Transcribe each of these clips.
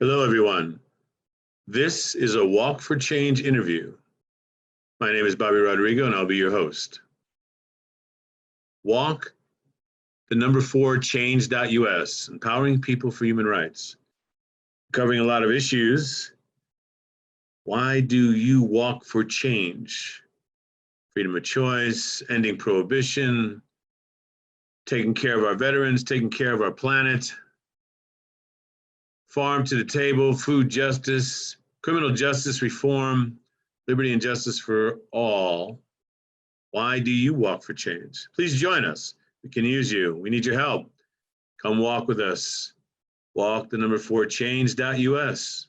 Hello, everyone. This is a Walk for Change interview. My name is Bobby Rodrigo, and I'll be your host. Walk, the number 4 change.us, empowering people for human rights. Covering a lot of issues. Why do you walk for change? Freedom of choice, ending prohibition, taking care of our veterans, taking care of our planet, farm to the table, food justice, criminal justice reform, liberty and justice for all. Why do you walk for change? Please join us. We can use you. We need your help. Come walk with us. Walk the number 4 change.us.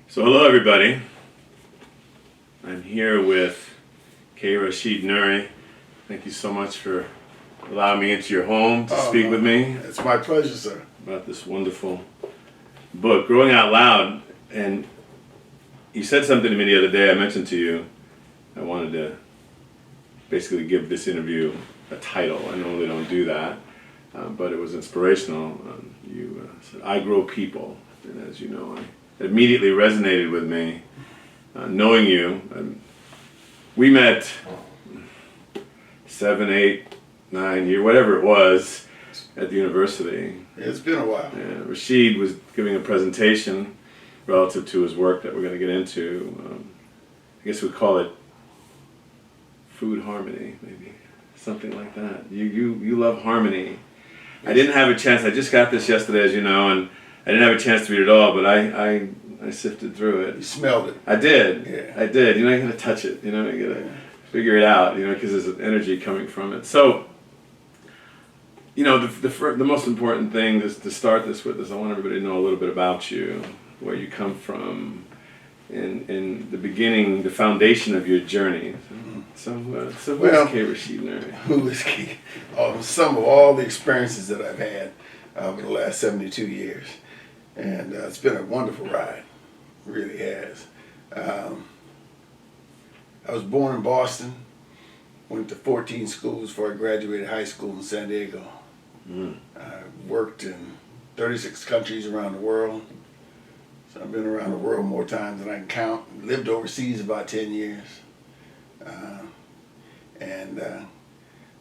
So hello, everybody. I'm here with Rashid Nuri. Thank you so much for allowing me into your home to speak with me. It's my pleasure, sir. About this wonderful book, Growing Out Loud. And you said something to me the other day. I mentioned to you I wanted to basically give this interview a title. I normally don't do that, but it was inspirational. You said, I grow people. And as you know, it immediately resonated with me. Knowing you, we met 7, 8, 9 years, whatever it was, at the university. It's been a while. Rashid was giving a presentation relative to his work that we're going to get into. I guess we'd call it food harmony, maybe something like that. You love harmony. I didn't have a chance. I just got this yesterday, as you know, and I didn't have a chance to read it all, but I sifted through it. You smelled it. I did. Yeah. I did. You gotta touch it. You gotta figure it out. Because there's an energy coming from it. So, the most important thing is to start this with is I want everybody to know a little bit about you, where you come from, in the beginning, the foundation of your journey. So who is Rashid Nuri? Who is Key? Some of all the experiences that I've had over the last 72 years. And it's been a wonderful ride. It really has. I was born in Boston, went to 14 schools before I graduated high school in San Diego. I worked in 36 countries around the world. So I've been around the world more times than I can count. Lived overseas about 10 years. And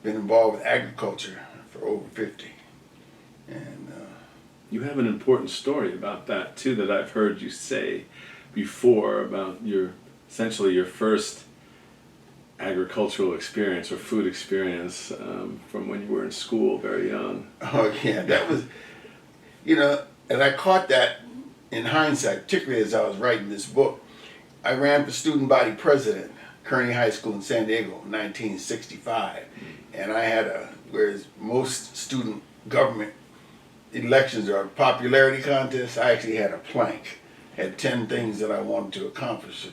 been involved with agriculture for over 50. And you have an important story about that too that I've heard you say before about essentially your first agricultural experience or food experience from when you were in school very young. Oh yeah, that was, and I caught that in hindsight, particularly as I was writing this book. I ran for student body president, Kearney High School in San Diego in 1965. And I had whereas most student government elections are popularity contests, I actually had a plank. Had 10 things that I wanted to accomplish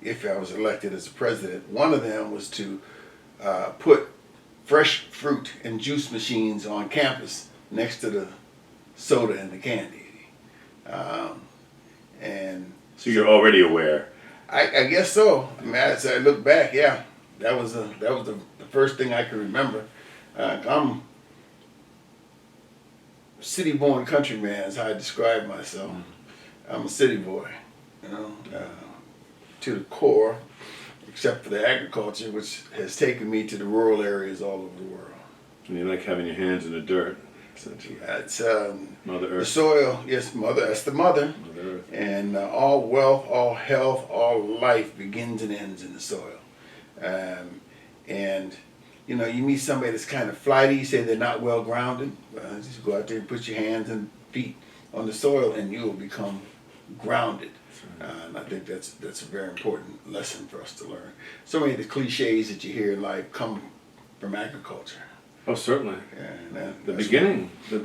if I was elected as a president. One of them was to put fresh fruit and juice machines on campus next to the soda and the candy. And so you're already aware. I guess so. I mean, as I look back, yeah, that was the first thing I can remember. I'm city-born countryman is how I describe myself. I'm a city boy, to the core, except for the agriculture, which has taken me to the rural areas all over the world. And you like having your hands in the dirt, essentially. That's Mother Earth. the soil, yes, Mother. That's the mother. Mother Earth. And all wealth, all health, all life begins and ends in the soil. And you meet somebody that's kind of flighty, you say they're not well grounded. Just go out there and put your hands and feet on the soil, and you will become grounded. And I think that's a very important lesson for us to learn. So many of the cliches that you hear in life come from agriculture. Oh, certainly. Yeah, the beginning. I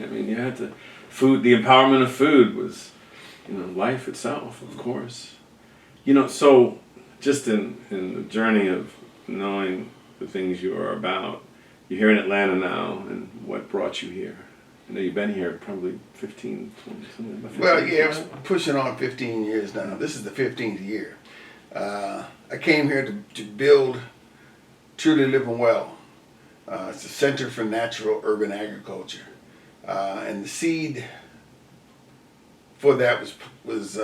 mean, you had to food. The empowerment of food was, life itself, of course. So just in the journey of knowing the things you are about, you're here in Atlanta now, and what brought you here? I know you've been here probably 15, 20, something like that. Well, yeah, it's pushing on 15 years now. This is the 15th year. I came here to build Truly Living Well. It's a Center for Natural Urban Agriculture. And the seed for that was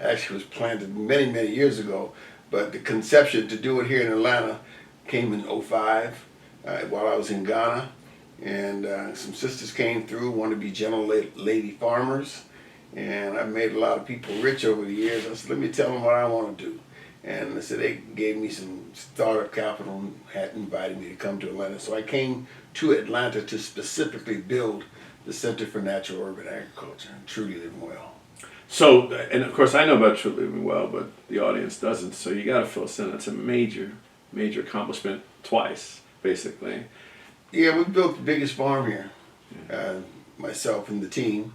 actually was planted many, many years ago. But the conception to do it here in Atlanta came in '05 while I was in Ghana. And some sisters came through, wanted to be gentle lady farmers. And I made a lot of people rich over the years. I said, let me tell them what I want to do. And so they gave me some startup capital and had invited me to come to Atlanta. So I came to Atlanta to specifically build the Center for Natural Urban Agriculture, Truly Living Well. So, and of course I know about Truly Living Well, but the audience doesn't. So you got to fill us in. That's a major, major accomplishment twice, basically. Yeah, we built the biggest farm here, myself and the team.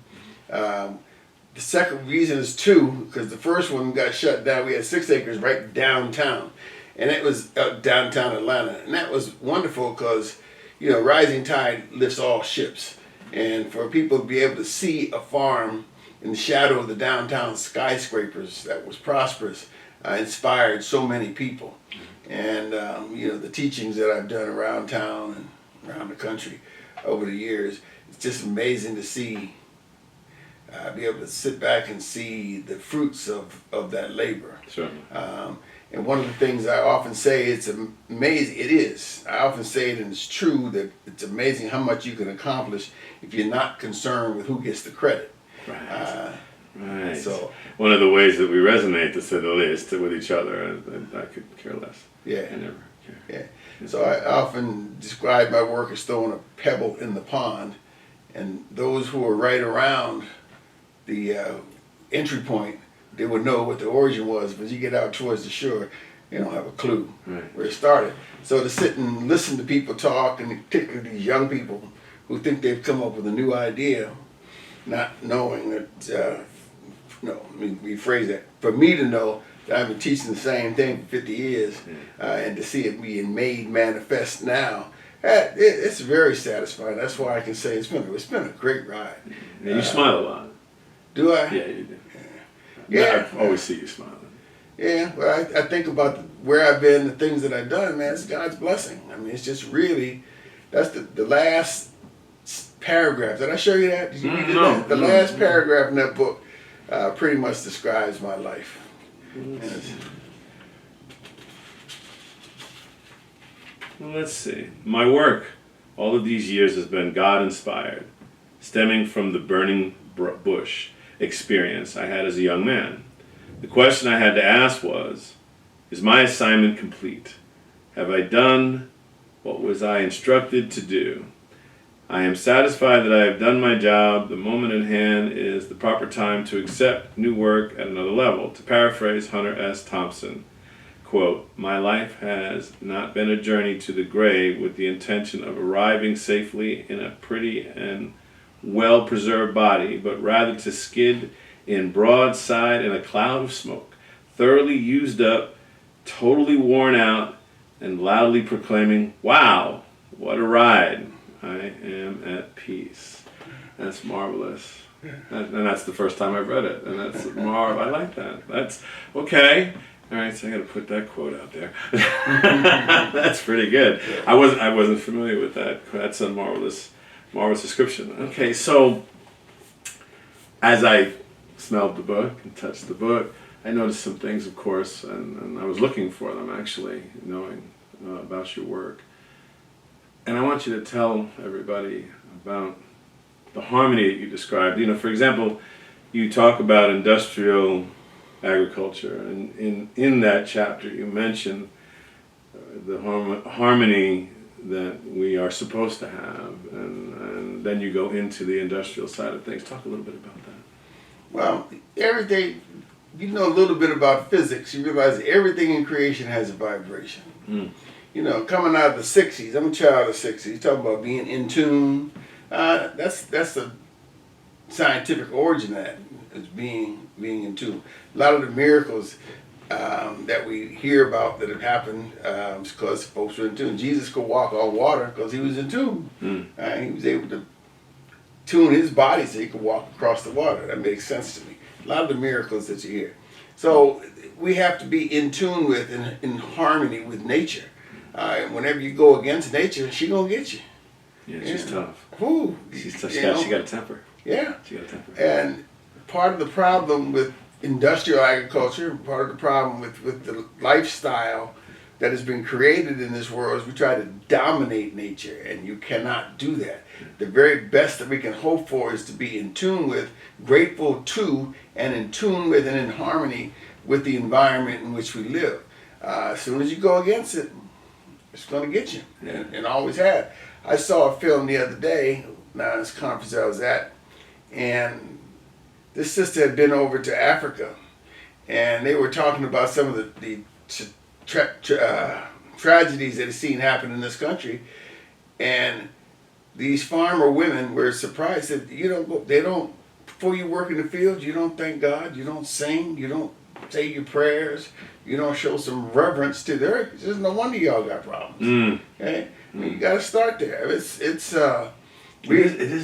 The second reason is two, because the first one got shut down. We had 6 acres right downtown, and it was downtown Atlanta. And that was wonderful because, rising tide lifts all ships. And for people to be able to see a farm in the shadow of the downtown skyscrapers that was prosperous inspired so many people. And, the teachings that I've done around town and around the country over the years, it's just amazing to see be able to sit back and see the fruits of that labor. Certainly. And one of the things I often say, it's amazing, it is, I often say it and it's true, that it's amazing how much you can accomplish if you're not concerned with who gets the credit. Right. Right. So one of the ways that we resonate, to say the least, with each other, I could care less. Yeah. I never care. Yeah. So I often describe my work as throwing a pebble in the pond, and those who are right around the entry point, they would know what the origin was, but you get out towards the shore, they don't have a clue where it started. So to sit and listen to people talk, and particularly these young people who think they've come up with a new idea, not knowing that, let me rephrase that, for me to know that I've been teaching the same thing for 50 years, and to see it being made manifest now, it's very satisfying. That's why I can say it's been a great ride. And you smile a lot. Do I? Yeah, you do. Yeah. I always see you smiling. Yeah, well, I think about where I've been, the things that I've done, man, it's God's blessing. I mean, it's just really, that's the last paragraph. Did I show you that? Did you read that? The last paragraph in that book pretty much describes my life. Well, let's see. My work all of these years has been God-inspired, stemming from the burning bush experience I had as a young man. The question I had to ask was, is my assignment complete? Have I done what was I instructed to do? I am satisfied that I have done my job. The moment at hand is the proper time to accept new work at another level. To paraphrase Hunter S. Thompson, quote, my life has not been a journey to the grave with the intention of arriving safely in a pretty and well-preserved body, but rather to skid in broadside in a cloud of smoke, thoroughly used up, totally worn out, and loudly proclaiming, wow, what a ride. I am at peace. That's marvelous. And that's the first time I've read it. And that's I like that. That's okay. All right, so I got to put that quote out there. That's pretty good. I wasn't familiar with that. That's a marvelous description. Okay, so as I smelled the book and touched the book, I noticed some things, of course, and I was looking for them, actually, knowing about your work. And I want you to tell everybody about the harmony that you described. For example, you talk about industrial agriculture, and in that chapter you mention the harmony that we are supposed to have, and then you go into the industrial side of things. Talk a little bit about that. Well, everything, you know a little bit about physics, you realize that everything in creation has a vibration. Coming out of the 60s, I'm a child of the 60s, you talk about being in tune, that's the scientific origin of that, is being in tune. A lot of the miracles that we hear about that have happened because folks were in tune. Jesus could walk on water because he was in tune. He was able to tune his body so he could walk across the water. That makes sense to me. A lot of the miracles that you hear. So we have to be in tune with, in harmony with nature. Whenever you go against nature, she gonna get you. Yeah, she's tough. Whew, She's tough. you know? She got a temper. Yeah. She got a temper. And part of the problem with industrial agriculture, part of the problem with the lifestyle that has been created in this world is we try to dominate nature, and you cannot do that. The very best that we can hope for is to be in tune with, grateful to, and in tune with and in harmony with the environment in which we live. As soon as you go against it, it's going to get you, and always had. I saw a film the other day, now this conference I was at, and this sister had been over to Africa, and they were talking about some of the tragedies that had seen happen in this country, and these farmer women were surprised that they don't, before you work in the field, you don't thank God, you don't sing, you don't say your prayers, you don't show some reverence to the earth. There's no wonder y'all got problems. Okay, I mean, you got to start there. It is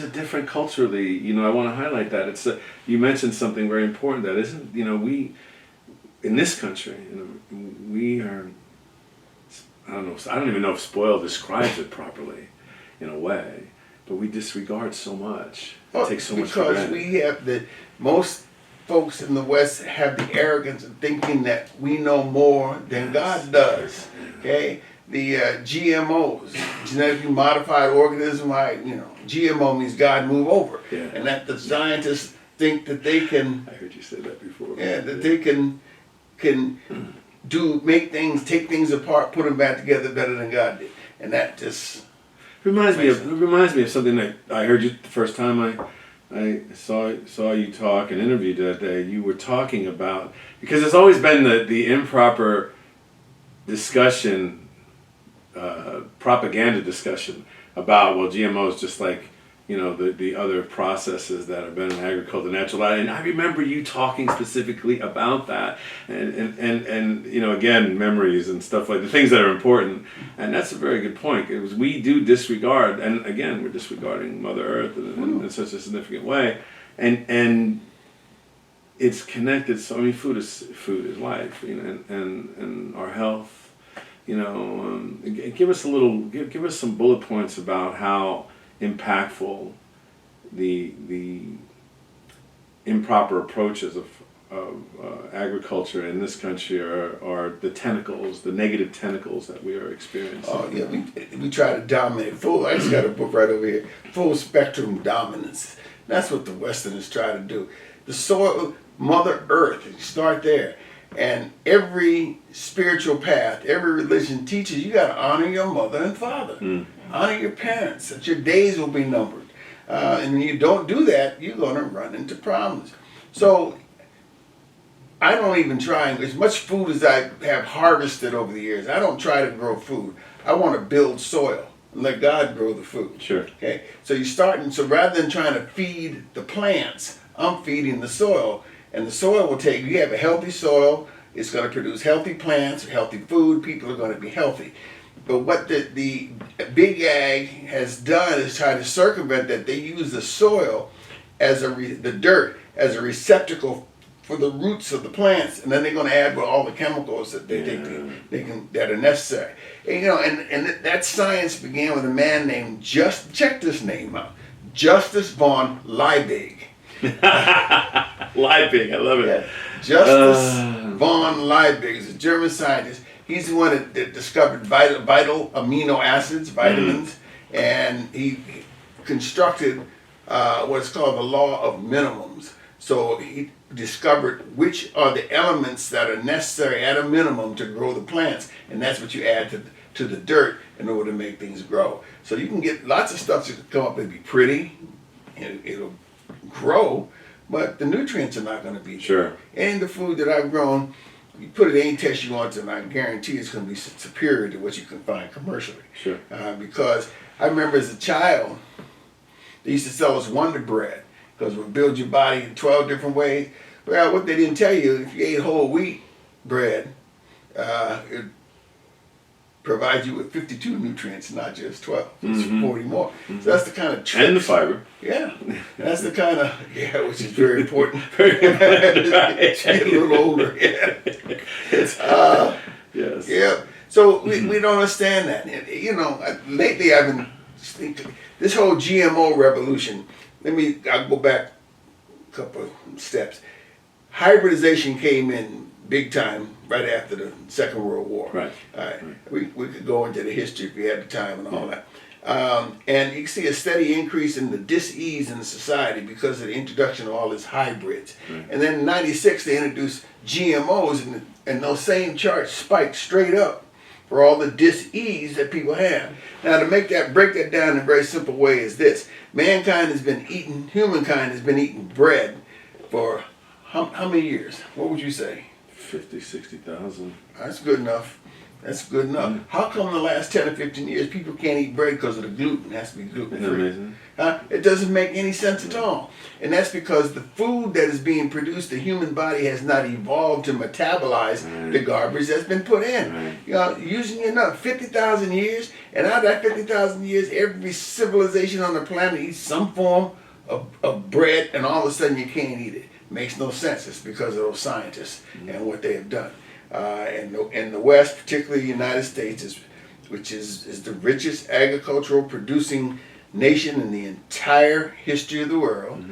a different culturally. I want to highlight that. It's you mentioned something very important. That isn't. We in this country, we are. I don't know. I don't even know if spoiled describes it properly, in a way. But we disregard so much. Take so much for granted. Because we have most folks in the West have the arrogance of thinking that we know more than God does. Okay. The GMOs, genetically modified organism, GMO means God move over. Yeah. And that the scientists think that they can... I heard you say that before. Yeah, that they can make things, take things apart, put them back together better than God did. And that just... reminds me of something that I heard you the first time I saw you talk and interviewed that day. You were talking about... Because it's always been the improper discussion... propaganda discussion about GMOs, just like the other processes that have been in agriculture, natural life. And I remember you talking specifically about that, and again, memories and stuff like the things that are important. And that's a very good point. It was we do disregard, and again, we're disregarding Mother Earth in such a significant way, and it's connected. So food is life, and our health. Give us some bullet points about how impactful the improper approaches of agriculture in this country are the tentacles, the negative tentacles that we are experiencing. Oh yeah, we try to dominate. I just got a book right over here, Full Spectrum Dominance. That's what the Westerners try to do. The soil, Mother Earth, you start there. And every spiritual path, every religion teaches you got to honor your mother and father. Honor your parents, that your days will be numbered. And when you don't do that, you're going to run into problems. So I don't even try, as much food as I have harvested over the years, I don't try to grow food. I want to build soil and let God grow the food. Sure. Okay. So so rather than trying to feed the plants, I'm feeding the soil. And the soil will you have a healthy soil, it's going to produce healthy plants, healthy food, people are going to be healthy. But what the big ag has done is try to circumvent that. They use the soil as the dirt as a receptacle for the roots of the plants, and then they're going to add all the chemicals that they think that are necessary. And that science began with a man named check this name out, Justus von Liebig. Liebig, I love it. Yeah. Justus von Liebig is a German scientist. He's the one that discovered vital amino acids, vitamins, and he constructed what's called the law of minimums. So he discovered which are the elements that are necessary at a minimum to grow the plants, and that's what you add to the dirt in order to make things grow. So you can get lots of stuff to come up and be pretty, and it'll grow, but the nutrients are not going to be there. Sure. And the food that I've grown, you put it any test you want to, and I guarantee it's going to be superior to what you can find commercially. Sure. Because I remember as a child, they used to sell us Wonder Bread, because it would build your body in 12 different ways. Well, what they didn't tell you, if you ate whole wheat bread, it provides you with 52 nutrients, not just 12. It's 40 more. Mm-hmm. So that's the kind of trick. And the fiber. Yeah. That's the kind of, which is very important. Very important. Right. Get a little older. Yeah. Yes. Yeah. So we don't understand that. And, you know, lately I've been thinking, this whole GMO revolution. I'll go back a couple of steps. Hybridization came in big time right after the Second World War. Right. All right. Right. We could go into the history if we had the time and all that. And you can see a steady increase in the dis-ease in society because of the introduction of all these hybrids. Right. And then in '96 they introduced GMOs, and those same charts spiked straight up for all the dis-ease that people have. Now to break that down in a very simple way is this. Humankind has been eating bread for how many years? What would you say? 50, 60,000. That's good enough. That's good enough. Mm. How come in the last 10 or 15 years people can't eat bread because of the gluten? It has to be gluten Isn't that free. amazing? It doesn't make any sense at all. And that's because the food that is being produced, the human body has not evolved to metabolize the garbage that's been put in. Right. You know, using enough 50,000 years, and out of that 50,000 years, every civilization on the planet eats some form of bread, and all of a sudden you can't eat it. Makes no sense. It's because of those scientists and what they have done. And the West, particularly the United States, which is the richest agricultural producing nation in the entire history of the world,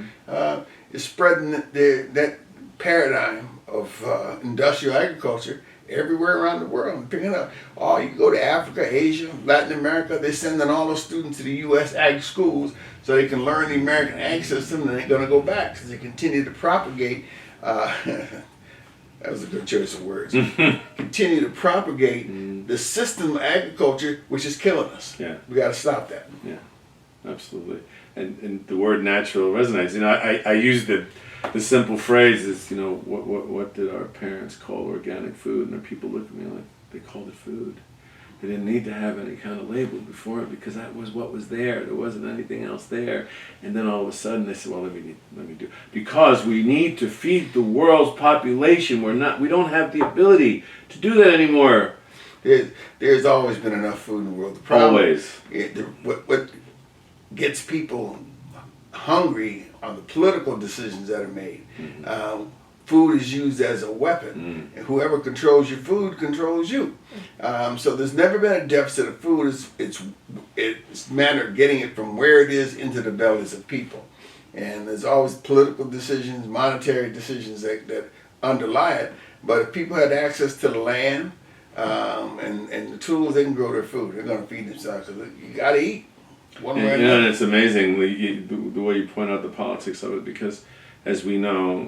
is spreading that paradigm of industrial agriculture everywhere around the world. Picking up, you go to Africa, Asia, Latin America, they're sending all those students to the U.S. ag schools so they can learn the American ag system, and they're going to go back because they continue to propagate. That was a good choice of words. Continue to propagate the system of agriculture, which is killing us. Yeah. We got to stop that. Yeah, absolutely. And the word natural resonates. You know, I use the simple phrase is, you know, what did our parents call organic food? And people look at me like they called it food. They didn't need to have any kind of label before it because that was what was there. There wasn't anything else there. And then all of a sudden they said, well, let me do. Because we need to feed the world's population. We don't have the ability to do that anymore. There's always been enough food in the world. The problem, Always. What gets people hungry are the political decisions that are made. Food is used as a weapon, and whoever controls your food controls you. So there's never been a deficit of food. It's a matter of getting it from where it is into the bellies of people. And there's always political decisions, monetary decisions that underlie it. But if people had access to the land and the tools, they can grow their food. They're going to feed themselves because you got to eat. One way or And another. it's amazing the way you point out the politics of it, because as we know,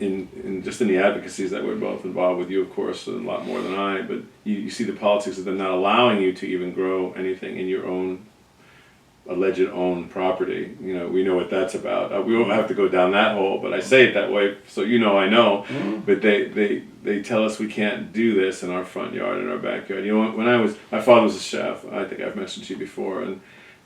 in the advocacies that we're both involved with, you of course a lot more than I, but you see the politics of them not allowing you to even grow anything in your own alleged own property. You know, we know what that's about. We won't have to go down that hole, but I say it that way so you know I know. But they tell us we can't do this in our front yard, in our backyard. You know, my father was a chef. I think I've mentioned to you before,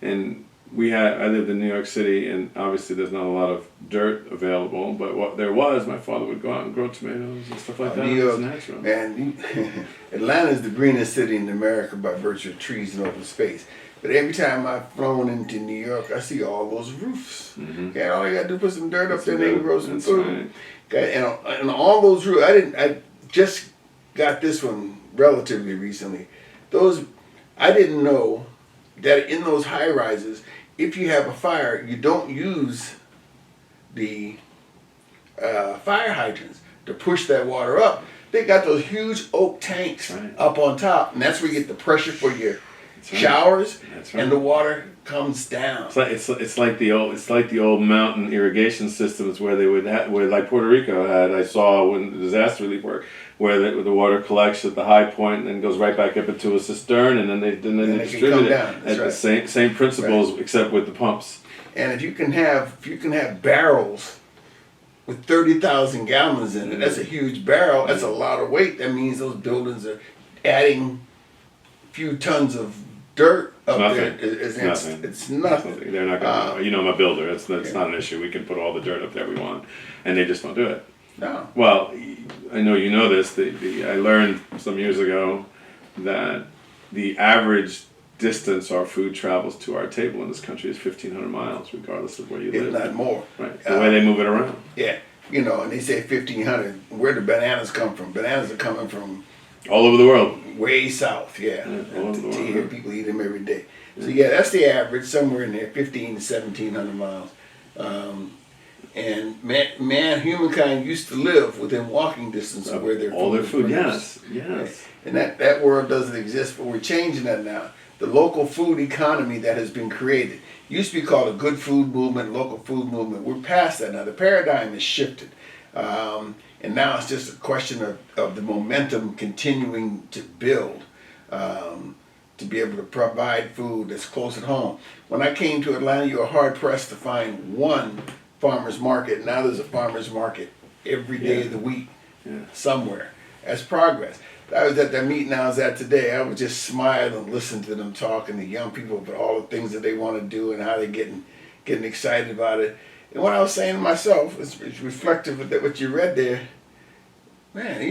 and I lived in New York City, and obviously there's not a lot of dirt available, but what there was, my father would go out and grow tomatoes and stuff like that. New York, it's natural. man, Atlanta is the greenest city in America by virtue of trees and open space. But every time I've flown into New York, I see all those roofs. Okay, all you got to do is put some dirt up there and they can grow some food. Right. Okay, and all those roofs, I just got this one relatively recently. I didn't know that in those high rises, if you have a fire, you don't use the fire hydrants to push that water up. They got those huge oak tanks up on top, and that's where you get the pressure for your showers, and the water comes down. It's like the old mountain irrigation systems where like Puerto Rico had. I saw when the disaster relief work, where the water collects at the high point and then goes right back up into a cistern, and then they distribute it at the same principles, except with the pumps. And if you can have barrels with 30,000 gallons in it, that's a huge barrel. That's a lot of weight. That means those buildings are adding a few tons of dirt up there. It's nothing. They're not going to. I'm a builder. That's not an issue. We can put all the dirt up there we want, and they just won't do it. No. Well, I know you know this. I learned some years ago that the average distance our food travels to our table in this country is 1,500 miles, regardless of where you live. If not more. Right. The way they move it around. Yeah. And they say 1,500. Where do bananas come from? Bananas are coming from All over the world. Way south, yeah. All over the To world. hear people eat them every day. So yeah, that's the average, somewhere in there, 15 to 1,700 miles. And humankind used to live within walking distance of where their All their was food, produced. yes. And that world doesn't exist, but we're changing that now. The local food economy that has been created used to be called a good food movement, local food movement. We're past that now. The paradigm has shifted. And now it's just a question of the momentum continuing to build to be able to provide food that's close at home. When I came to Atlanta, you were hard pressed to find one farmer's market. Now there's a farmer's market every day of the week somewhere. That's progress. I was at that meeting I was at today. I would just smile and listen to them talking to young people about all the things that they want to do and how they're getting excited about it. And what I was saying to myself is reflective of that, what you read there. Man,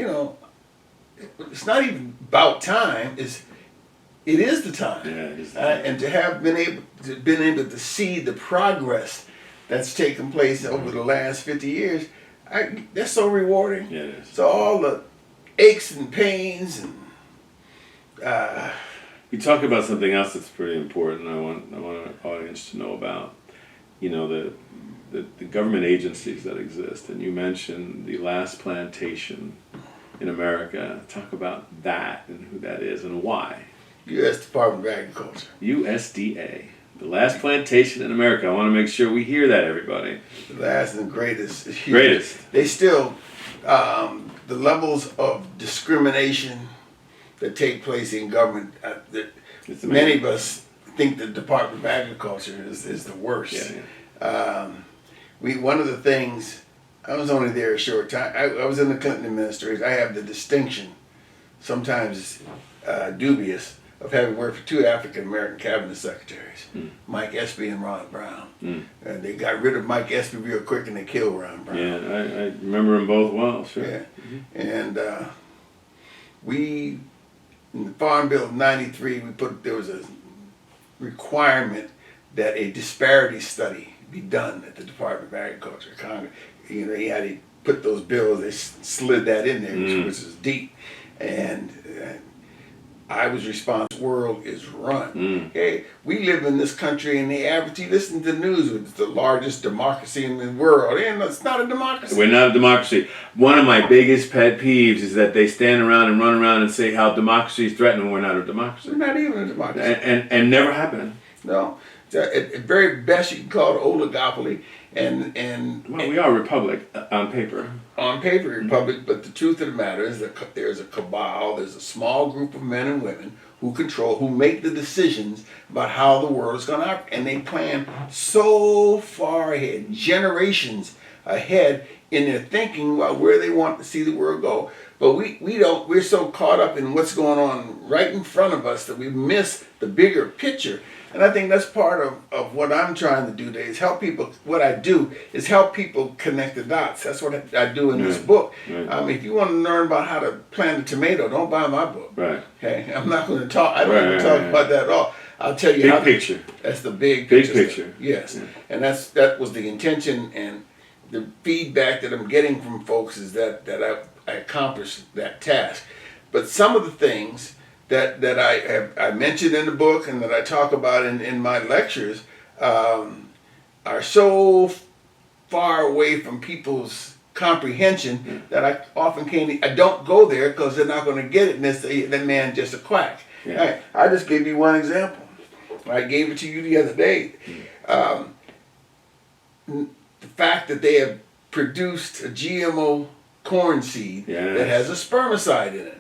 it's not even about time. It is the time. Yeah, it is the time. And to have been able to see the progress that's taken place over the last 50 years, that's so rewarding. Yeah, it is. So all the aches and pains and You talk about something else that's pretty important. I want our audience to know about. The government agencies that exist, and you mentioned the last plantation in America. Talk about that and who that is and why. U.S. Department of Agriculture. USDA, the last plantation in America. I want to make sure we hear that, everybody. The last and greatest. Greatest. They still, the levels of discrimination that take place in government, many of us think the Department of Agriculture is the worst. Yeah. One of the things, I was only there a short time. I was in the Clinton administration. I have the distinction, sometimes dubious, of having worked for two African American cabinet secretaries, Mike Espy and Ron Brown. They got rid of Mike Espy real quick and they killed Ron Brown. Yeah, I remember them both well, sure. Yeah. And in the Farm Bill of '93, there was a requirement that a disparity study be done at the Department of Agriculture. Congress, he had to put those bills, they slid that in there, which is deep. And I was responsible. The world is run. Okay, we live in this country, and the average, you listen to the news, it's the largest democracy in the world, and it's not a democracy. We're not a democracy. One of my biggest pet peeves is that they stand around and run around and say how democracy is threatened when we're not a democracy. We're not even a democracy. And never happened. No. At very best, you can call it oligopoly, Well, we are a republic on paper. On paper, republic, but the truth of the matter is that there's a cabal, there's a small group of men and women who make the decisions about how the world is going to operate, and they plan so far ahead, generations ahead in their thinking about where they want to see the world go. But we're so caught up in what's going on right in front of us that we miss the bigger picture. And I think that's part of what I'm trying to do today is help people. What I do is help people connect the dots. That's what I do in this book. Right. If you want to learn about how to plant a tomato, don't buy my book. Right. Okay, I'm not going to talk. I don't even talk about that at all. I'll tell you Big picture. That's the big picture. Yes, Yeah. and that was the intention, and the feedback that I'm getting from folks is that I accomplished that task. But some of the things that I mentioned in the book and that I talk about in my lectures are so far away from people's comprehension that I often I don't go there because they're not going to get it and they say that man just a quack. Yeah. Right. I just gave you one example. I gave it to you the other day. The fact that they have produced a GMO corn seed that has a spermicide in it.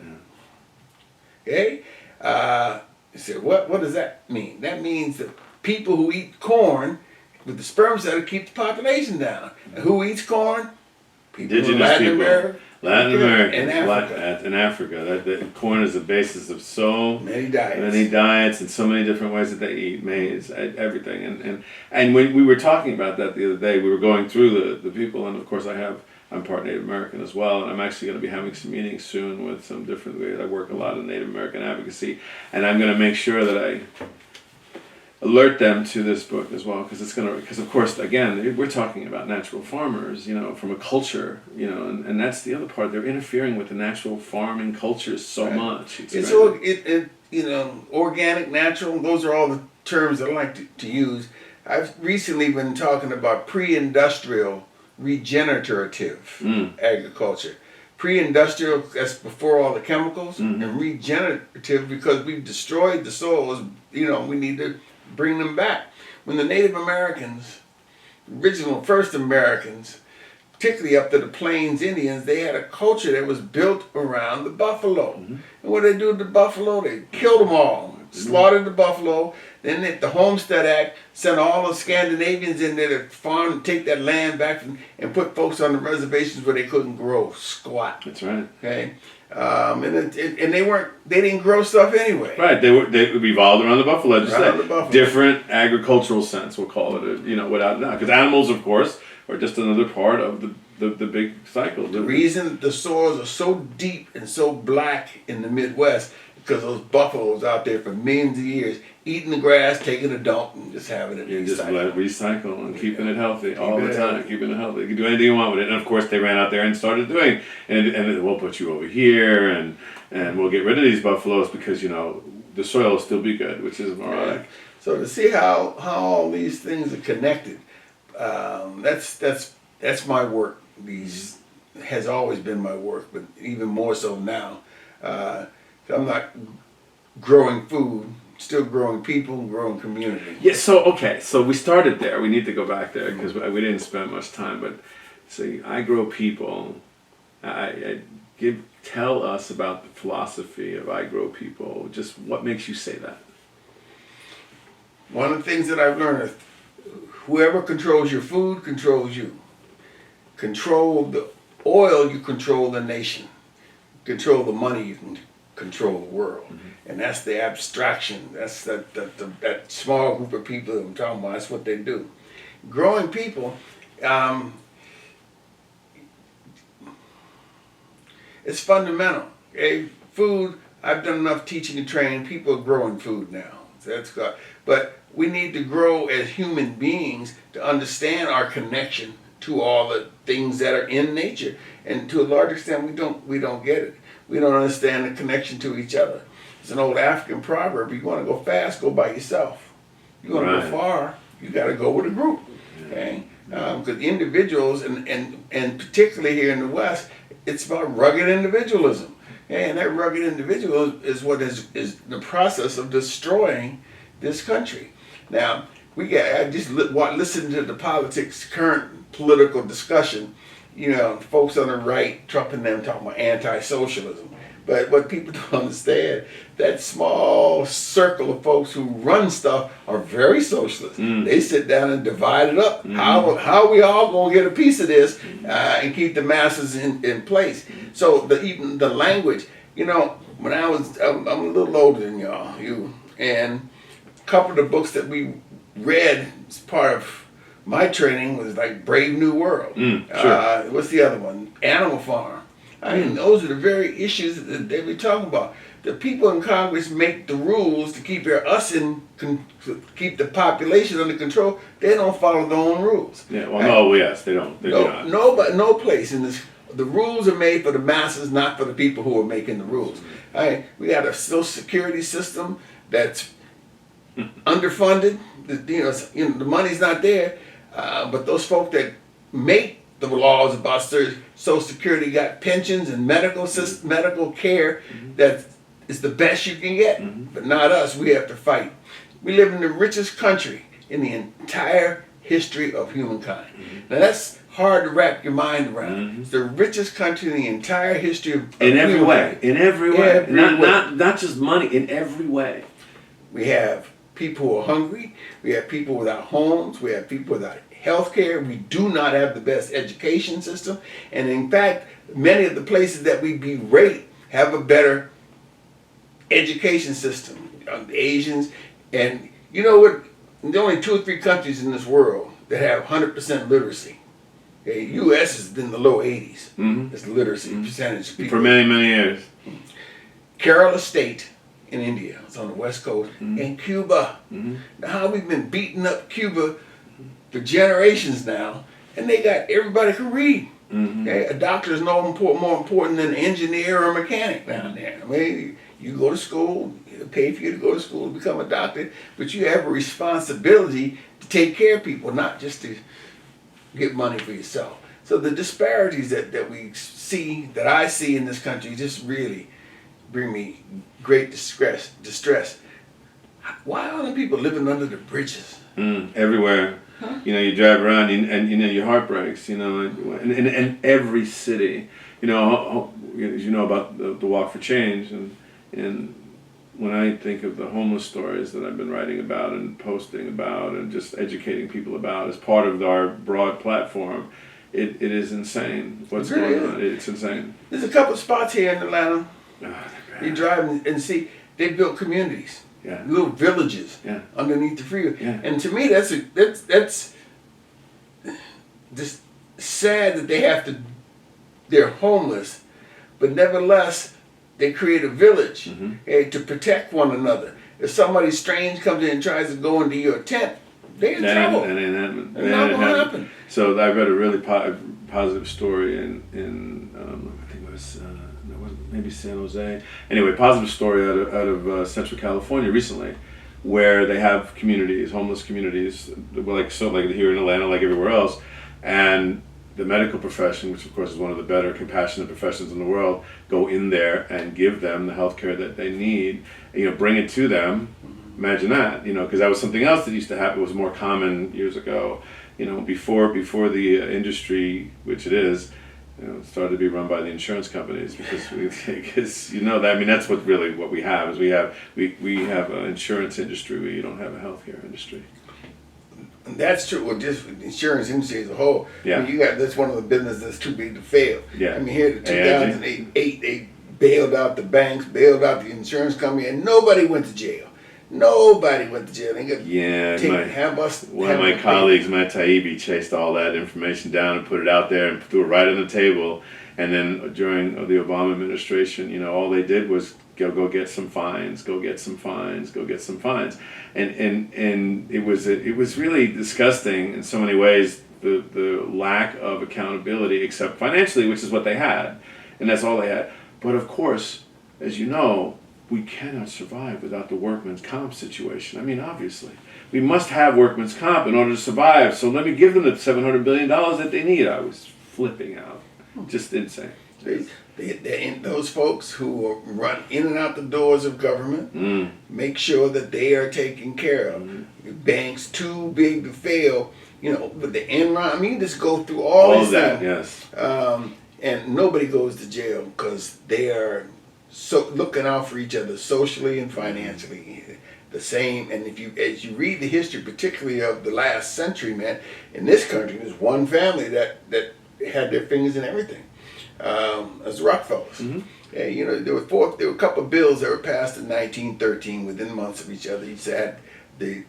Okay? You say, what does that mean? That means that people who eat corn with the spermicide keep the population down. And who eats corn? People in Latin America. And Africa. In Africa. That corn is the basis of so many diets and so many different ways that they eat maize, everything. And when we were talking about that the other day, we were going through the people, and of course I'm part Native American as well, and I'm actually going to be having some meetings soon with some different ways. I work a lot in Native American advocacy, and I'm going to make sure that alert them to this book as well, because of course, again, we're talking about natural farmers, from a culture, and that's the other part. They're interfering with the natural farming culture so much. It's organic, natural. Those are all the terms I like to use. I've recently been talking about pre-industrial regenerative agriculture. Pre-industrial, that's before all the chemicals, and regenerative because we've destroyed the soils. We need to bring them back. When the Native Americans, first Americans, particularly up to the Plains Indians, they had a culture that was built around the buffalo. And what did they do to the buffalo? They killed them all, slaughtered the buffalo. Then the Homestead Act sent all the Scandinavians in there to farm, take that land back and put folks on the reservations where they couldn't grow squat. That's right. Okay. And they didn't grow stuff anyway. Right, they revolved around the buffalo. Different agricultural sense, we'll call it. Without doubt, because animals, of course, are just another part of the big cycle. The reason the soils are so deep and so black in the Midwest because those buffaloes out there for millions of years eating the grass, taking a dump, and just having it recycled. Just let it recycle and keeping it healthy all the time. Keeping it healthy. You can do anything you want with it. And of course, they ran out there and started doing, and we'll put you over here, and we'll get rid of these buffaloes because the soil will still be good, which is moronic. Right. So to see how all these things are connected, that's my work. These has always been my work, but even more so now. I'm not growing food, still growing people, growing community. Yeah. So we started there. We need to go back there because we didn't spend much time. But see, I grow people. Tell us about the philosophy of I grow people. Just what makes you say that? One of the things that I've learned is whoever controls your food controls you. Control the oil, you control the nation. Control the money, you can control the world. And that's the abstraction. That's that small group of people that I'm talking about. That's what they do. Growing people, it's fundamental. Okay? Food, I've done enough teaching and training. People are growing food now. So that's good. But we need to grow as human beings to understand our connection to all the things that are in nature. And to a large extent, we don't get it. We don't understand the connection to each other. It's an old African proverb. You want to go fast, go by yourself. You want to go far, you got to go with a group. Okay? Because individuals, and particularly here in the West, it's about rugged individualism. And that rugged individual is what is the process of destroying this country. Now, I just listened to the current political discussion, folks on the right, Trump and them talking about anti-socialism. But what people don't understand, that small circle of folks who run stuff are very socialist. They sit down and divide it up. How we all gonna get a piece of this and keep the masses in place? So even the language, when I'm a little older than you, and a couple of the books that we read as part of my training was like Brave New World. Sure. What's the other one? Animal Farm. I mean, those are the very issues that they be talking about. The people in Congress make the rules to keep keep the population under control. They don't follow their own rules. Yeah. Well, yes, they don't. They do not. No place in this. The rules are made for the masses, not for the people who are making the rules. We got a Social Security system that's underfunded. The money's not there. But those folk that make the laws about Social Security got pensions and medical care that is the best you can get. But not us. We have to fight. We live in the richest country in the entire history of humankind. Now that's hard to wrap your mind around. It's the richest country in the entire history of in every way. In every way. Every way. Not just money. In every way. We have people who are hungry. We have people without homes. We have people without health care. We do not have the best education system. And in fact, many of the places that we berate have a better education system. The Asians. And you know what? There are only 2 or 3 countries in this world that have 100% literacy. Okay, U.S. is in the low 80s. It's literacy percentage. For many, many years. Kerala State in India. It's on the West Coast. And Cuba. Now, how we've been beating up Cuba for generations now, and they got everybody can read. Okay? A doctor is more important than an engineer or a mechanic down there. I mean, you go to school, it'll pay for you to go to school to become a doctor, but you have a responsibility to take care of people, not just to get money for yourself. So the disparities that we see, that I see in this country, just really bring me great distress. Why aren't people living under the bridges? Everywhere. Huh? You know, you drive around and you know, your heart breaks, you know, in every city. You know, as you know about the Walk for Change, and when I think of the homeless stories that I've been writing about and posting about and just educating people about as part of our broad platform, it is insane what's going on. It's insane. There's a couple of spots here in Atlanta. Oh, you drive and see, they built communities. Yeah. Little villages underneath the freeway. Yeah. And to me, that's just sad that they're homeless, but nevertheless, they create a village to protect one another. If somebody strange comes in and tries to go into your tent, they're in trouble. That ain't happening. That's not going to happen. So I read a really positive story in I think it was maybe San Jose. Anyway, positive story out of Central California recently, where they have communities, homeless communities, like here in Atlanta, like everywhere else, and the medical profession, which of course is one of the better compassionate professions in the world, go in there and give them the health care that they need, you know, bring it to them. Imagine that, you know, because that was something else that used to happen. It was more common years ago, you know, before the industry, which it is, you know, started to be run by the insurance companies, because you know that, I mean, that's what we have is we have an insurance industry where you don't have a healthcare industry. That's true. Well, just the insurance industry as a whole. Yeah. I mean, that's one of the businesses that's too big to fail. Yeah. I mean, here in 2008, they bailed out the banks, bailed out the insurance company, and nobody went to jail. Nobody went to jail. They got one of my colleagues, Matt Taibbi, chased all that information down and put it out there and threw it right on the table. And then during the Obama administration, you know, all they did was go get some fines, go get some fines, and it was really disgusting in so many ways, the lack of accountability, except financially, which is what they had, and that's all they had. But of course, as you know, we cannot survive without the workman's comp situation. I mean, obviously, we must have workman's comp in order to survive. So let me give them the $700 billion that they need. I was flipping out, just insane. Those folks who run in and out the doors of government, make sure that they are taken care of. Banks too big to fail, you know, but the Enron, I mean, just go through all these that, things. yes. And nobody goes to jail because they are so looking out for each other socially and financially. The same, and as you read the history, particularly of the last century, man, in this country, there's one family that had their fingers in everything. As the Rockefellers. And, you know, there were a couple of bills that were passed in 1913 within months of each other. You had the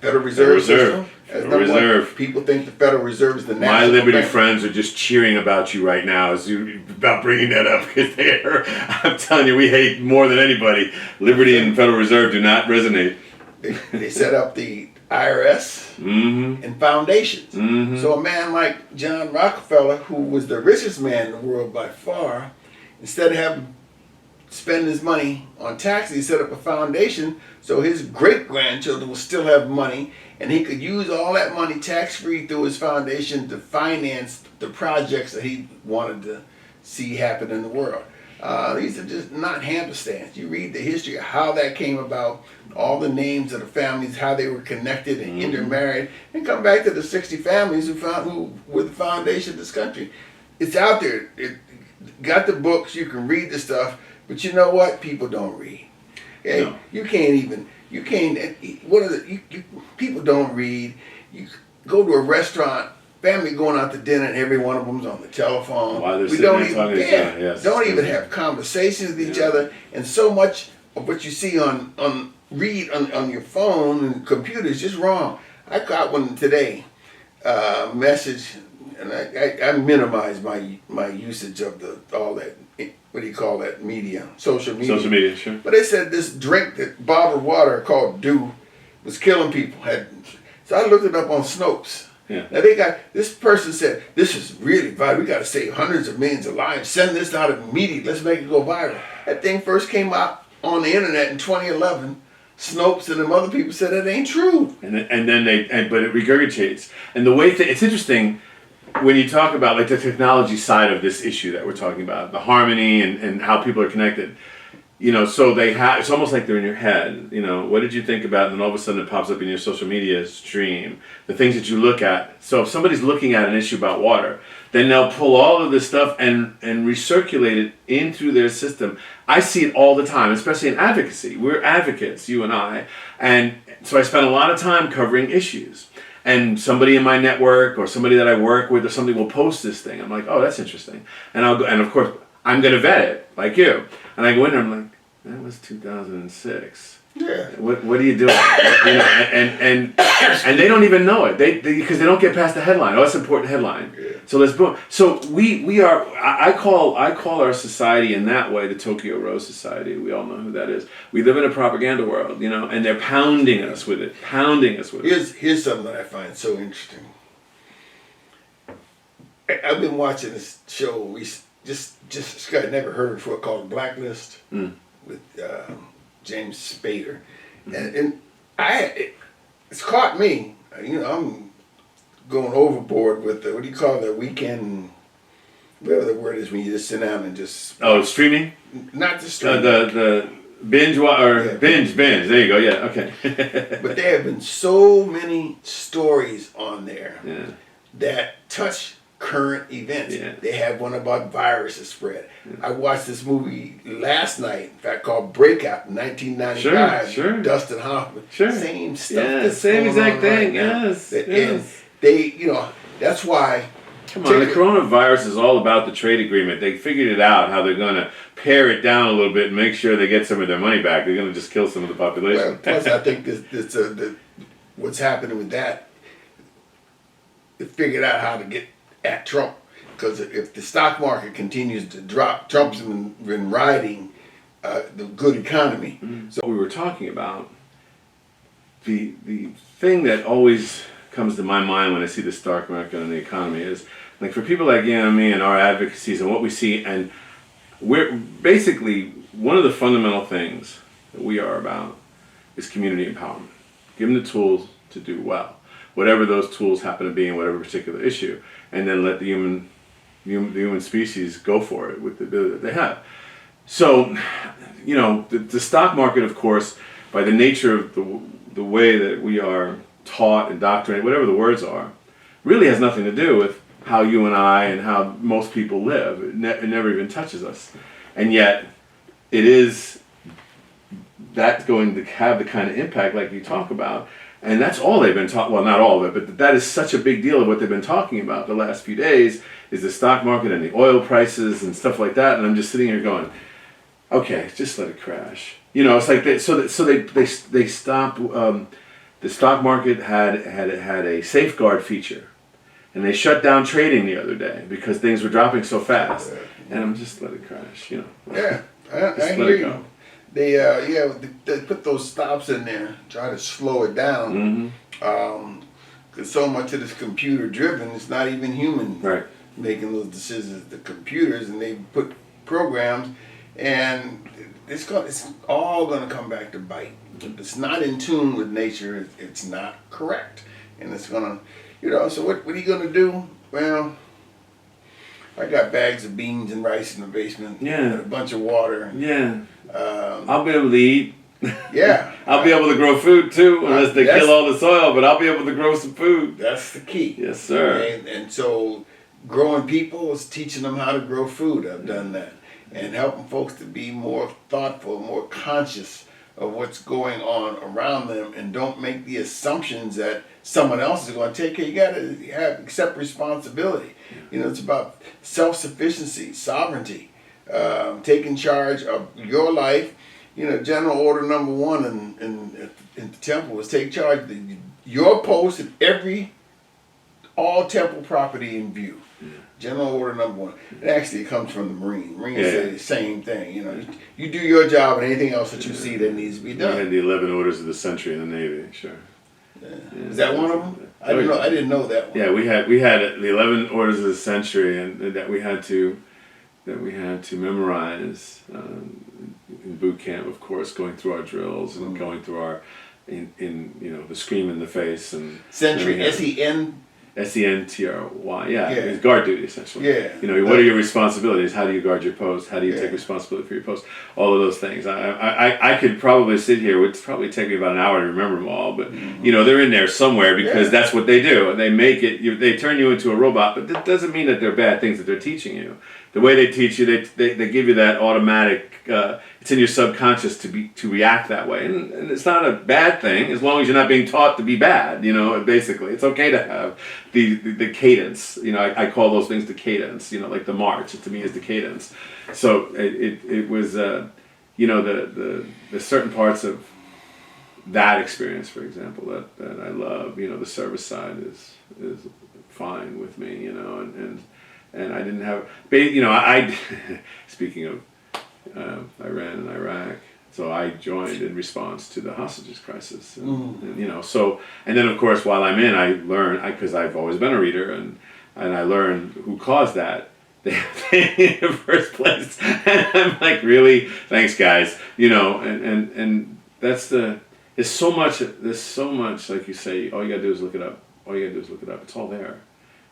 Federal Reserve System. Federal Reserve. People think the Federal Reserve is the national My Liberty bank. friends are just cheering about you right now as you about bringing that up, because I'm telling you, we hate more than anybody. Liberty and Federal Reserve do not resonate. They set up the IRS and foundations. So a man like John Rockefeller, who was the richest man in the world by far, instead of having spend his money on taxes, he set up a foundation so his great-grandchildren will still have money, and he could use all that money tax-free through his foundation to finance the projects that he wanted to see happen in the world. These are just not hamperstands. You read the history of how that came about, all the names of the families, how they were connected and intermarried, and come back to the 60 families who were the foundation of this country. It's out there. It got the books. You can read the stuff. But you know what? People don't read. Okay? No. People don't read. You go to a restaurant, family going out to dinner, and every one of them's on the telephone. While they're sitting there talking to each other. Yes, don't even have conversations with each other. And so much of what you see on your phone and computer is just wrong. I got one today, message, and I minimize my usage of all that what do you call that media? Social media. Social media, sure. But they said this drink, that bottled water called Dew, was killing people. So I looked it up on Snopes. Yeah. Now they got, this person said, this is really vital. We got to save hundreds of millions of lives. Send this out immediately. Let's make it go viral. That thing first came out on the internet in 2011. Snopes and them other people said it ain't true. But it regurgitates. And the way it's interesting when you talk about like the technology side of this issue that we're talking about, the harmony and how people are connected. You know, so it's almost like they're in your head. You know, what did you think about? And then all of a sudden it pops up in your social media stream, the things that you look at. So if somebody's looking at an issue about water, then they'll pull all of this stuff and recirculate it into their system. I see it all the time, especially in advocacy. We're advocates, you and I. And so I spend a lot of time covering issues. And somebody in my network or somebody that I work with or somebody will post this thing. I'm like, oh, that's interesting. And I'll go, and of course, I'm going to vet it, like you. And I go in there, I'm like, that was 2006. Yeah. What are you doing? You know, and they don't even know it. Because they don't get past the headline. Oh, that's an important headline. Yeah. So let's boom. So we are. I call our society in that way the Tokyo Rose Society. We all know who that is. We live in a propaganda world, you know, and they're pounding us with it. Here's something that I find so interesting. I've been watching this show. I'd never heard of before, called Blacklist with James Spader, and it's caught me. You know, I'm going overboard with the, what do you call it, the weekend, whatever the word is when you just sit down and just streaming. Not the streaming. The binge binge. There you go. Yeah. Okay. But there have been so many stories on there that touch current events. Yeah. They have one about viruses spread. I watched this movie last night, in fact, called Breakout in 1995. Sure. Dustin Hoffman. Sure. Same stuff. Yeah, that's same going exact on thing. Right now. Yes. And they, you know, that's why. Come on, the coronavirus is all about the trade agreement. They figured it out how they're going to pare it down a little bit and make sure they get some of their money back. They're going to just kill some of the population. Well, plus, I think what's happening with that, they figured out how to get at Trump. Because if the stock market continues to drop, Trump's been riding the good economy. Mm-hmm. So we were talking about the thing that always comes to my mind when I see the stock market and the economy is like for people like you and me and our advocacies and what we see, and we're basically one of the fundamental things that we are about is community empowerment. Give them the tools to do well, whatever those tools happen to be in whatever particular issue, and then let the human species go for it with the ability that they have. So, you know, the stock market, of course, by the nature of the way that we are taught, indoctrinated, whatever the words are, really has nothing to do with how you and I and how most people live. It never even touches us. And yet, it is that's going to have the kind of impact like you talk about. And that's all they've been talking, well, not all of it, but that is such a big deal of what they've been talking about the last few days is the stock market and the oil prices and stuff like that. And I'm just sitting here going, okay, just let it crash. You know, it's like they stop. The stock market had a safeguard feature, and they shut down trading the other day because things were dropping so fast. And I'm just let it crash. You know. Yeah, I hear you. They put those stops in there, try to slow it down. Because so much of this computer driven, it's not even human making those decisions. The computers, and they put programs, and it's all going to come back to bite. If it's not in tune with nature, it's not correct, and it's gonna, you know. So what are you gonna do? Well, I got bags of beans and rice in the basement. And a bunch of water. I'll be able to eat. Yeah. I'll be able to grow food too, unless they kill all the soil, but I'll be able to grow some food. That's the key. Yes, sir. And so growing people is teaching them how to grow food. I've done that. And helping folks to be more thoughtful, more conscious of what's going on around them, and don't make the assumptions that someone else is going to take care. You got to accept responsibility. You know, it's about self-sufficiency, sovereignty, taking charge of your life. You know, general order number 1 in the temple was take charge of your post and every all temple property in view. General order number one. It actually comes from the Marine. Marines say the same thing. You do your job and anything else that you see that needs to be done. We had the 11 orders of the century in the Navy, sure. Yeah. Is that one of them? I didn't know that one. Yeah, we had the 11 orders of the century, and that we had to memorize in boot camp, of course, going through our drills and going through our the scream in the face and century SEN. SENTRY, it's guard duty essentially. Yeah. What are your responsibilities? How do you guard your post? How do you take responsibility for your post? All of those things. I could probably sit here. It would probably take me about an hour to remember them all, but they're in there somewhere because that's what they do, and they make it. They turn you into a robot, but that doesn't mean that they're bad things that they're teaching you. The way they teach you, they give you that automatic. It's in your subconscious to react that way, and it's not a bad thing as long as you're not being taught to be bad. Basically, it's okay to have the cadence. I call those things the cadence. Like the march. To me, is the cadence. So it was the certain parts of that experience, for example, that I love. The service side is fine with me. And I didn't have, I speaking of Iran and Iraq, so I joined in response to the hostages crisis, and then of course while I'm in, I learn because I've always been a reader, and I learned who caused that in the first place, and I'm like, really, thanks guys, and that's there's so much, like you say, all you gotta do is look it up, it's all there.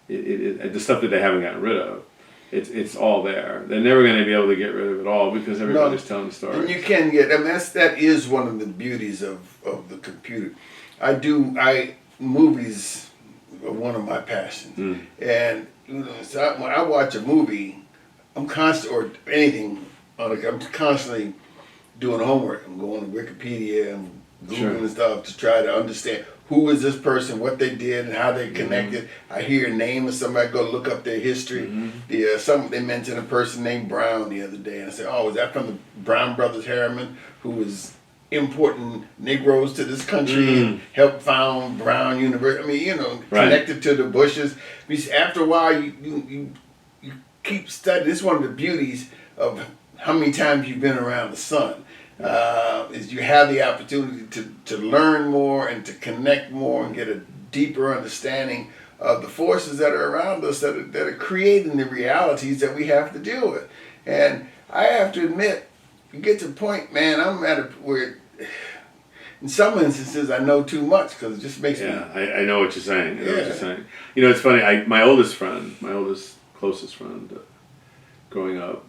The stuff that they haven't gotten rid of, it's all there. They're never going to be able to get rid of it all because everybody's telling the story. And you can get. That is one of the beauties of the computer. Movies are one of my passions, and so when I watch a movie, I'm constantly doing homework. I'm going to Wikipedia and Googling stuff to try to understand. Who is this person, what they did, and how they connected. I hear a name of somebody, go look up their history. They mentioned a person named Brown the other day, and I said, oh, is that from the Brown Brothers Harriman, who was importing Negroes to this country and helped found Brown University? Connected to the Bushes. Because after a while, you keep studying. This is one of the beauties of how many times you've been around the sun. Is you have the opportunity to learn more and to connect more and get a deeper understanding of the forces that are around us that are creating the realities that we have to deal with. And I have to admit, you get to the point, man, I'm at where in some instances I know too much because it just makes me... I know what you're saying. It's funny, my oldest closest friend growing up,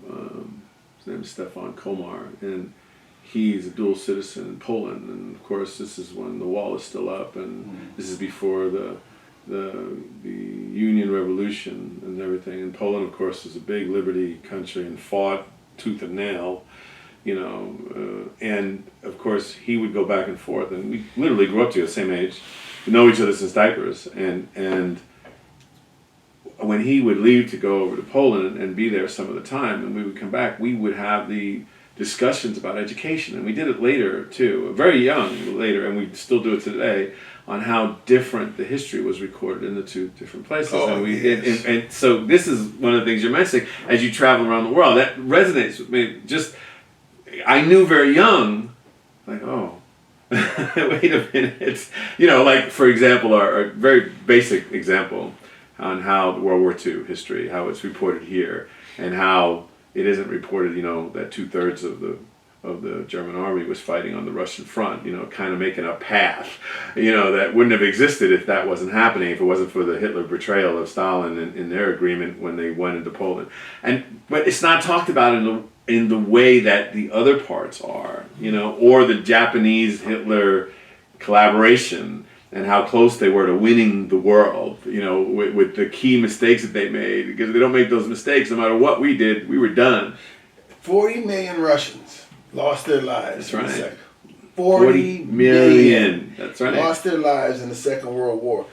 his name is Stefan Komar, and he's a dual citizen in Poland, and of course this is when the wall is still up, and this is before the Union Revolution and everything. And Poland, of course, is a big liberty country and fought tooth and nail, and of course he would go back and forth, and we literally grew up to the same age, we know each other since diapers, and when he would leave to go over to Poland and be there some of the time, and we would come back, we would have the discussions about education, and we did it later too, very young later, and we still do it today, on how different the history was recorded in the two different places. And so this is one of the things you're mentioning as you travel around the world. That resonates with me. I knew very young, like, oh, wait a minute. Like, for example, our very basic example on how the World War II history, how it's reported here, and how it isn't reported, that 2/3 of the German army was fighting on the Russian front, kind of making a path, that wouldn't have existed if that wasn't happening, if it wasn't for the Hitler betrayal of Stalin in their agreement when they went into Poland. But it's not talked about in the way that the other parts are, or the Japanese-Hitler collaboration and how close they were to winning the world, with the key mistakes that they made. Because if they don't make those mistakes, no matter what we did, we were done. 40 million Russians lost their lives. That's right. 40 million. That's right. Lost their lives in the Second World War.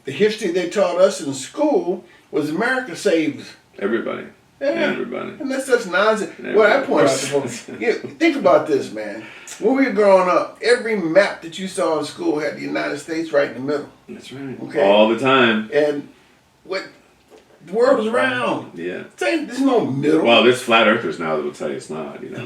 The history they taught us in school was America saved everybody. Yeah. Everybody. And that's such nonsense. Well, I point out to folks, think about this, man. When we were growing up, every map that you saw in school had the United States right in the middle. That's right. Okay? All the time. And what the world is round. Yeah. There's no middle. Well, there's flat earthers now that will tell you it's not. You know.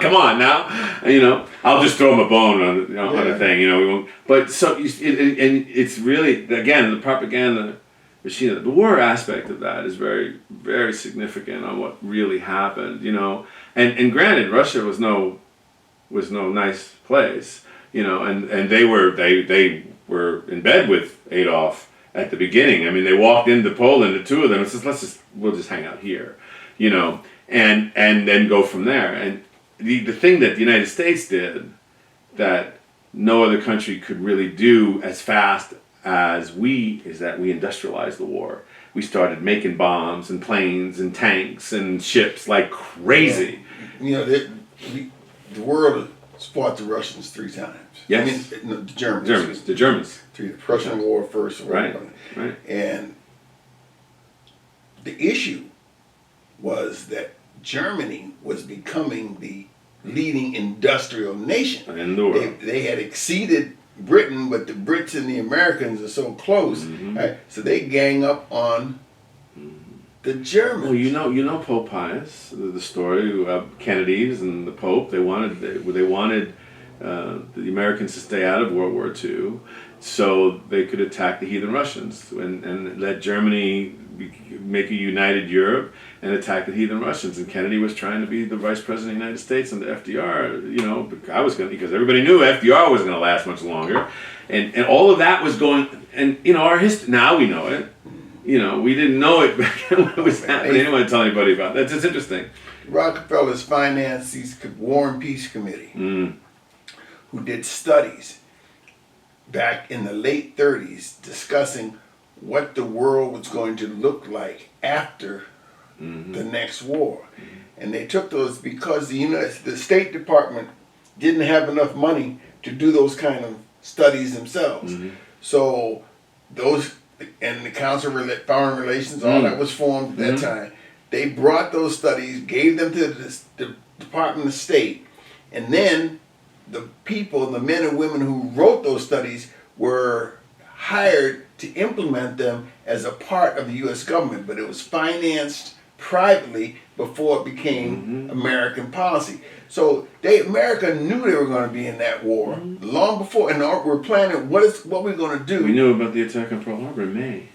Come on now. You know, I'll just throw them a bone on a thing. You know, we won't. But so and it's really, again, the propaganda machine. The war aspect of that is very, very significant on what really happened. You know, and granted, Russia was no nice place. You know, and they were in bed with Adolf at the beginning. I mean, they walked into Poland, the two of them, and says, we'll just hang out here, you know, and then go from there. And the thing that the United States did that no other country could really do as fast as is that we industrialized the war. We started making bombs and planes and tanks and ships like crazy. You know, the world has fought the Russians 3 times. Yes. I mean, no, the Germans. The Germans. The Prussian War first. Right. And the issue was that Germany was becoming the leading industrial nation. In the world. They had exceeded Britain, but the Brits and the Americans are so close. Mm-hmm. Right? So they gang up on the Germans. Well, you know Pope Pius, the story of Kennedys and the Pope. They wanted the Americans to stay out of World War II, so they could attack the heathen Russians and let Germany make a united Europe and attack the heathen Russians. And Kennedy was trying to be the vice president of the United States under FDR. You know, because everybody knew FDR wasn't going to last much longer, and all of that was going. And you know, our history now we know it. You know, we didn't know it back when it was happening. I didn't want to tell anybody about that. It's interesting. Rockefellers financed these War and Peace Committee, who did studies back in the late 30s discussing what the world was going to look like after the next war. And they took those because the State Department didn't have enough money to do those kind of studies themselves. So those, and the Council of Foreign Relations, all that was formed at that time. They brought those studies, gave them to the Department of State, and then the people, the men and women who wrote those studies were hired to implement them as a part of the U.S. government, but it was financed privately before it became American policy. So America knew they were going to be in that war long before, and we're planning what we're going to do. We knew about the attack on Pearl Harbor in May.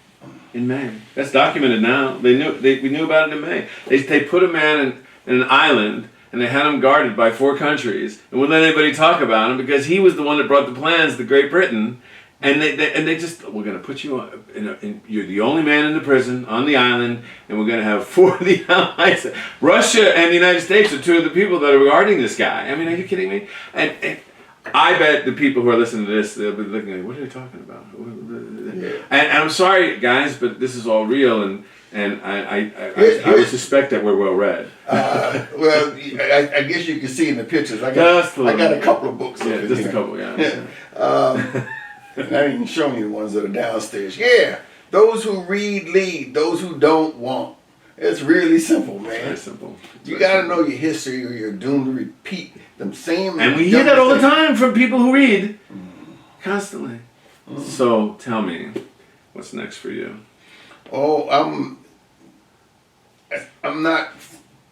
In May, that's documented now. We knew about it in May. They put a man in an island, and they had him guarded by 4 countries, and wouldn't let anybody talk about him because he was the one that brought the plans to Great Britain. And they just, we're going to put you on, you're the only man in the prison on the island, and we're going to have 4 of the allies. Russia and the United States are 2 of the people that are guarding this guy. I mean, are you kidding me? And I bet the people who are listening to this, they'll be looking like, what are they talking about? And I'm sorry, guys, but this is all real, and I would suspect that we're well read. Well, I guess you can see in the pictures. I got a couple of books. Yeah, just a couple, yeah. And I didn't even show you the ones that are downstairs. Yeah, those who read lead, those who don't won't. It's really simple, man. Very simple. You got to know your history, or you're doomed to repeat them same. And we hear that all the time from people who read, constantly. So tell me, what's next for you? Oh, I'm not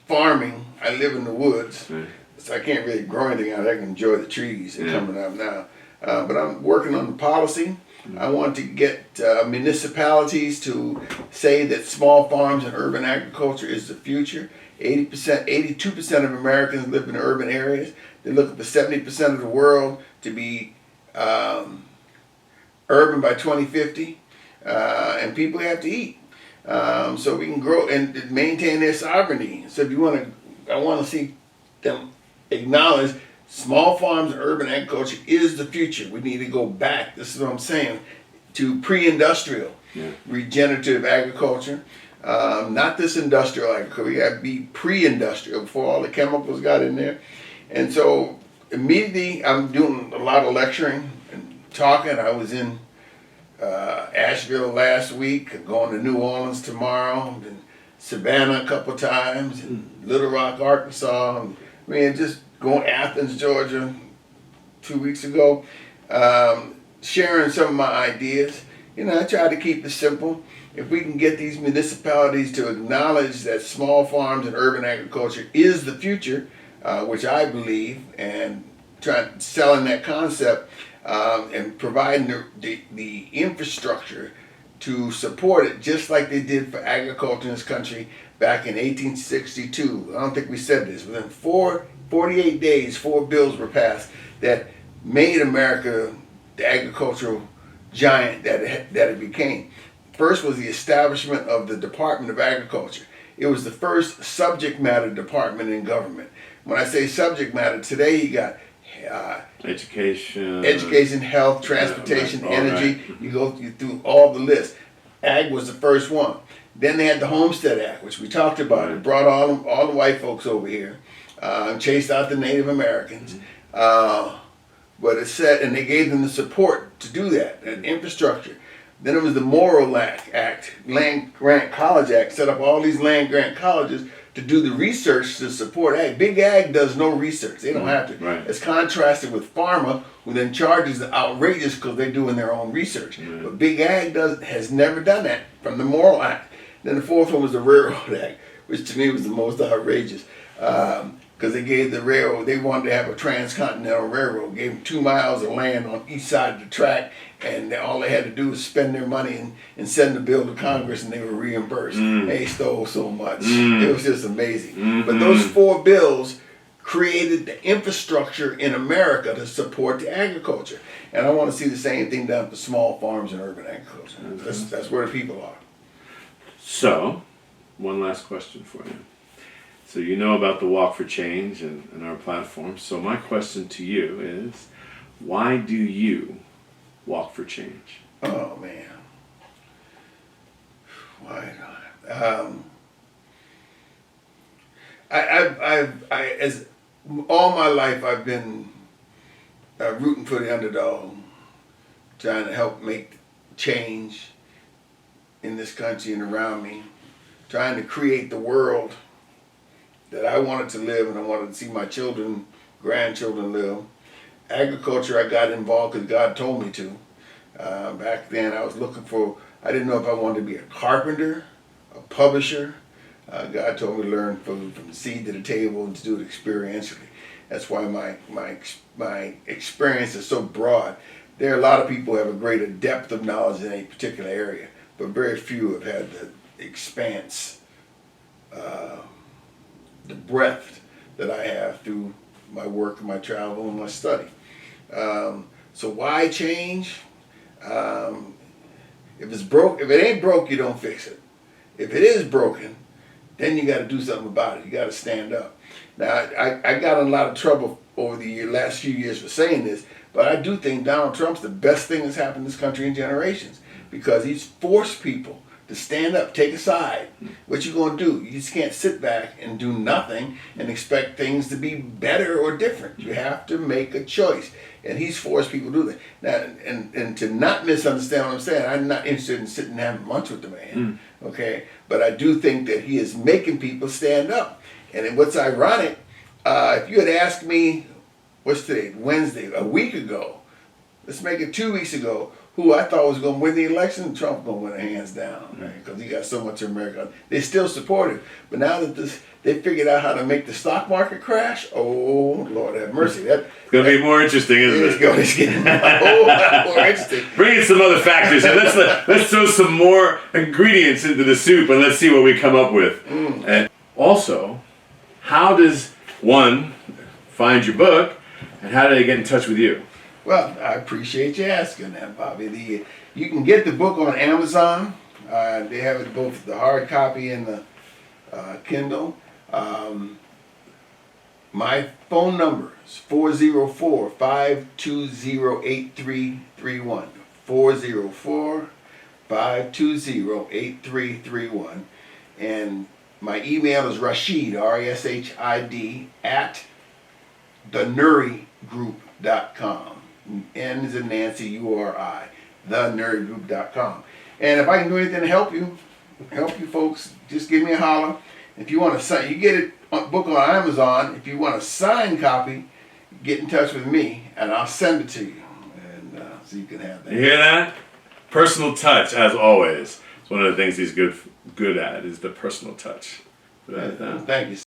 farming. I live in the woods, so I can't really grow anything out. I can enjoy the trees that are coming up now. But I'm working on the policy. I want to get municipalities to say that small farms and urban agriculture is the future. 82% of Americans live in urban areas. They're looking for 70% of the world to be urban by 2050. And people have to eat. So we can grow and maintain their sovereignty. So if you I want to see them acknowledge small farms and urban agriculture is the future. We need to go back, this is what I'm saying, to pre-industrial, regenerative agriculture. Not this industrial agriculture. We got to be pre-industrial before all the chemicals got in there. And so immediately I'm doing a lot of lecturing and talking. I was in Asheville last week, going to New Orleans tomorrow, and Savannah a couple times, and Little Rock, Arkansas. And, I mean, just going to Athens, Georgia 2 weeks ago, sharing some of my ideas. I try to keep it simple. If we can get these municipalities to acknowledge that small farms and urban agriculture is the future, which I believe, and selling that concept and providing the infrastructure to support it, just like they did for agriculture in this country back in 1862. I don't think we said this. Within 48 days, 4 bills were passed that made America the agricultural giant that it became. First was the establishment of the Department of Agriculture. It was the first subject matter department in government. When I say subject matter, today you got education, health, transportation, energy. Right. You go through all the list. Ag was the first one. Then they had the Homestead Act, which we talked about. Right. It brought all the white folks over here, chased out the Native Americans. But it said, and they gave them the support to do that, and infrastructure. Then it was the Morrill Act, Land Grant College Act, set up all these land grant colleges to do the research to support ag. Big ag does no research. They don't have to. Right. It's contrasted with pharma, who then charges the outrageous because they're doing their own research. Right. But big ag has never done that from the Morrill Act. Then the fourth one was the Railroad Act, which to me was the most outrageous. Because they gave the railroad, they wanted to have a transcontinental railroad, gave them 2 miles of land on each side of the track, and all they had to do was spend their money and send the bill to Congress, and they were reimbursed. They stole so much. It was just amazing. But those 4 bills created the infrastructure in America to support the agriculture. And I want to see the same thing done for small farms and urban agriculture. That's where the people are. So, one last question for you. So you know about the Walk for Change and our platform. So my question to you is, why do you walk for change? Oh man, why not? As all my life I've been rooting for the underdog, trying to help make change in this country and around me, trying to create the world that I wanted to live and I wanted to see my children, grandchildren live. Agriculture, I got involved because God told me to. Back then I was I didn't know if I wanted to be a carpenter, a publisher. God told me to learn from the seed to the table and to do it experientially. That's why my experience is so broad. There are a lot of people who have a greater depth of knowledge in a particular area, but very few have had the expanse, the breadth that I have through my work and my travel and my study. So why change? If it ain't broke, you don't fix it. If it is broken, then you got to do something about it. You got to stand up. Now, I got in a lot of trouble over the last few years for saying this, but I do think Donald Trump's the best thing that's happened in this country in generations, because he's forced people to stand up, take a side. What you gonna do? You just can't sit back and do nothing and expect things to be better or different. You have to make a choice, and he's forced people to do that. Now, and to not misunderstand what I'm saying, I'm not interested in sitting and having lunch with the man, okay? But I do think that he is making people stand up. And what's ironic, if you had asked me, what's today, Wednesday, a week ago, let's make it 2 weeks ago, who I thought was going to win the election, Trump going to win it hands down, right? Because he got so much of America. They still support him. But now that they figured out how to make the stock market crash, oh, Lord have mercy. It's going to be more interesting, isn't it? It's getting a whole lot more interesting. Bring in some other factors and let's throw some more ingredients into the soup and let's see what we come up with. And also, how does one find your book and how do they get in touch with you? Well, I appreciate you asking that, Bobby. You can get the book on Amazon. They have it both the hard copy and the Kindle. My phone number is 404-520-8331. 404-520-8331. And my email is Rashid, R-A-S-H-I-D, at thenurigroup.com. N is in Nancy, U-R-I, thenurigroup.com. And if I can do anything to help you folks, just give me a holler. If you want to sign, you get it book on Amazon. If you want a signed copy, get in touch with me and I'll send it to you, and so you can have that. You hear that? Personal touch, as always. It's one of the things he's good at is the personal touch. Thank you.